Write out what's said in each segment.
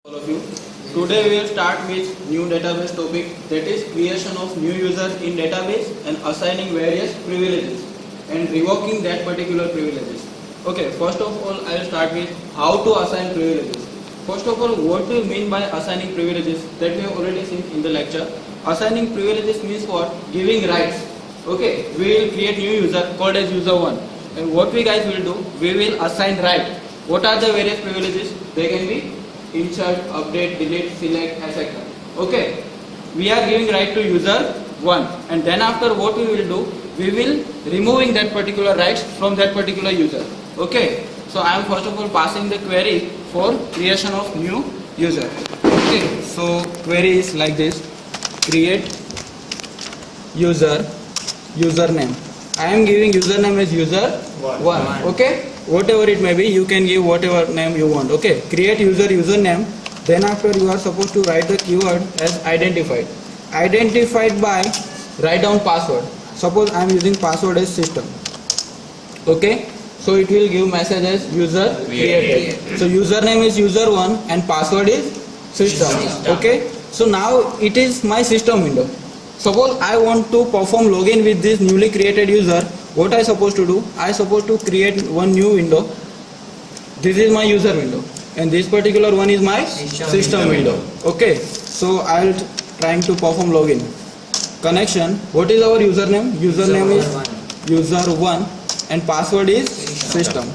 All of you. Today we will start with new database topic, that is creation of new user in database and assigning various privileges and revoking that particular privileges. Okay, first of all I will start with how to assign privileges. First of all, what do you mean by assigning privileges? That we have already seen in the lecture. Assigning privileges means what? Giving rights. Okay, we will create new user called as user1, and what we guys will do, we will assign right. What are the various privileges? They can be insert, update, delete, select, etc. Okay, we are giving right to user 1, and then after what we will do, we will removing that particular rights from that particular user. Okay, so I am first of all passing the query for creation of new user. Okay, so query is like this: create username. I am giving username as user1. Okay, whatever it may be, you can give whatever name you want. Okay, create username. Then after you are supposed to write the keyword as identified by write down password. Suppose I am using password as system. Okay, so it will give message as user created. So username is user1 and password is system. Okay, so now it is my system window. Suppose I want to perform login with this newly created user. What I supposed to do? I supposed to create one new window. This is my user window, and this particular one is my system window. Okay, so I'll trying to perform login. Connection. What is our username? Username is user1 and password is system.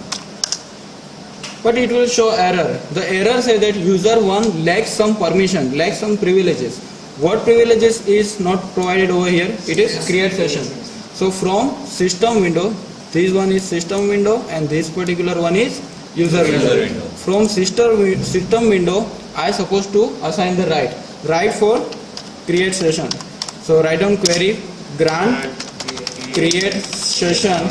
But it will show error. The error says that user1 lacks some permission, lacks some privileges. What privileges is not provided over here? It is create session. So from system window, this one is system window and this particular one is user window. From system window, I supposed to assign the right for create session. So write down query grant create session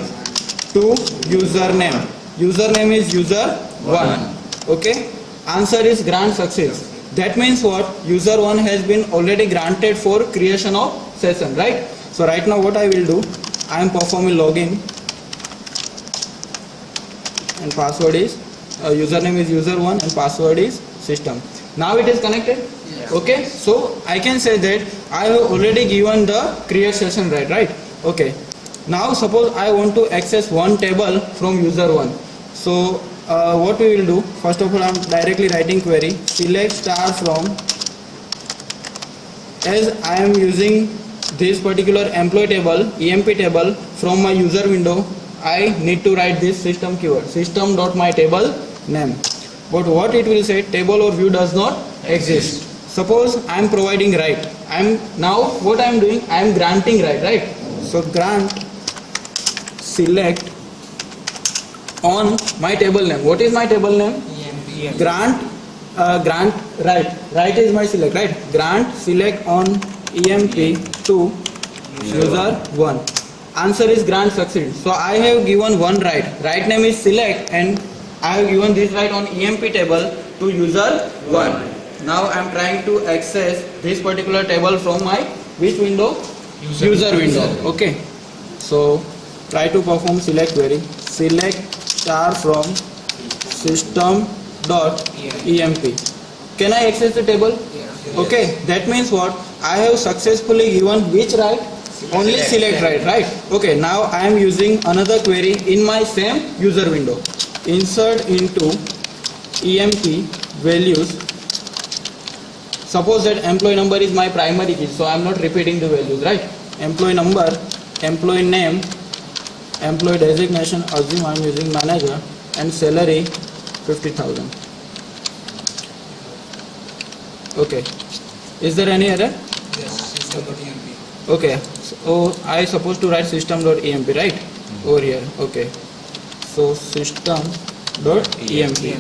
to username. Username is user1. Okay. Answer is grant success. That means what? User1 has been already granted for creation of session, right? So right now what I will do, I am performing login and password is username is user1 and password is system. Now it is connected. Okay, so I can say that I have already given the create session right? Okay, now suppose I want to access one table from user1. So what we will do, first of all I am directly writing query select star from, as I am using this particular employee table, EMP table from my user window, I need to write this system keyword, system.myTable name. But what it will say, table or view does not exist. Suppose I am providing right. Now what I am doing, I am granting right? So grant select on my table name. What is my table name? EMP. Grant right is my select, right? Grant select on EMP to user1. Answer is grant succeed. So I have given one right name is select, and I have given this right on EMP table to user1. Now I am trying to access this particular table from my which window? User window. Okay, so try to perform select query select star from system.emp. Can I access the table? Okay, that means what? I have successfully given which right? Only select right? Okay, now I am using another query in my same user window. Insert into EMP values. Suppose that employee number is my primary key, so I am not repeating the values, right? Employee number, employee name, employee designation, assume I am using manager, and salary 50,000. Okay, is there any error? Yes, system.emp. Okay, so I supposed to write system.emp, right? Over here. Okay, so system.emp.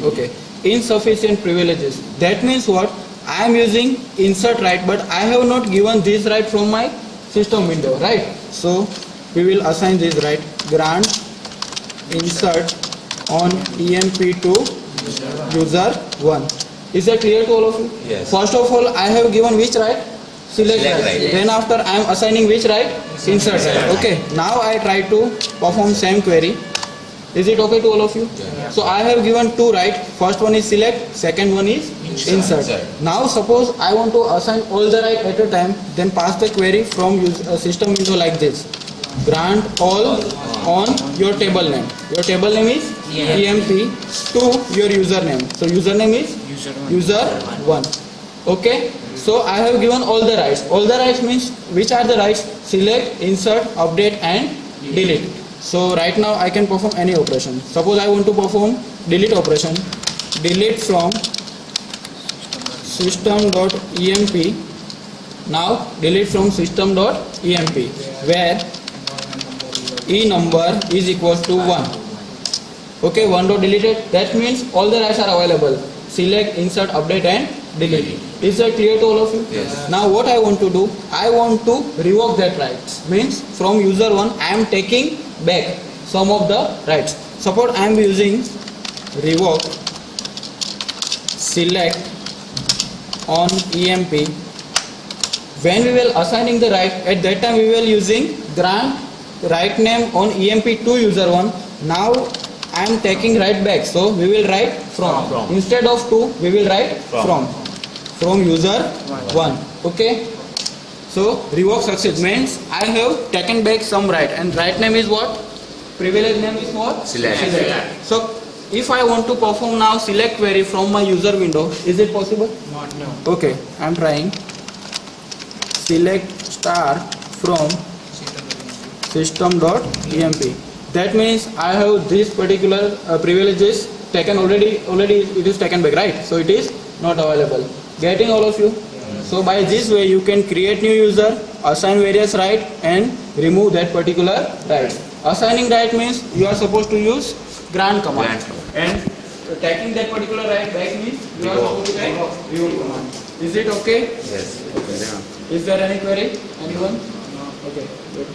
Okay, insufficient privileges. That means what? I am using insert right, but I have not given this right from my system window, right? So we will assign this right grant insert on EMP to user1. Is that clear to all of you? Yes. First of all, I have given which right? Select right. Then after I am assigning which right? Insert right. Okay. Now I try to perform same query. Is it okay to all of you? Yeah. So I have given two, right? First one is select, second one is insert. Now suppose I want to assign all the right at a time, then pass the query from system window like this. Grant all on your table name. Your table name is EMP to your username. So username is user1. Okay. So I have given all the rights. All the rights means which are the rights? Select, insert, update and delete. So right now I can perform any operation. Suppose I want to perform delete operation. Delete from system.emp. Now delete from system.emp where e number is equals to 1. Okay, 1 dot deleted. That means all the rights are available. Select, insert, update and delete. Is that clear to all of you? Yes. Now what I want to do, I want to revoke that rights. Means from user 1 I am taking back some of the rights. Suppose I am using revoke select on EMP. When we will assigning the right, at that time we will using grant right name on EMP to user 1. Now I am taking right back, so we will write from. Instead of to, we will write from user 1. Okay. So revoke success means I have taken back some right, and right name is what? Privilege name is what? Select. So if I want to perform now select query from my user window, is it possible? Not no. Okay, I am trying. Select star from system.emp. That means I have this particular privileges taken already it is taken back, right? So it is not available. Getting all of you? So by this way you can create new user, assign various right and remove that particular right. Assigning right means you are supposed to use grant command. And taking that particular right back means you are supposed to take revoke command. Is it okay? Yes. Is there any query? Anyone? No. Okay, good.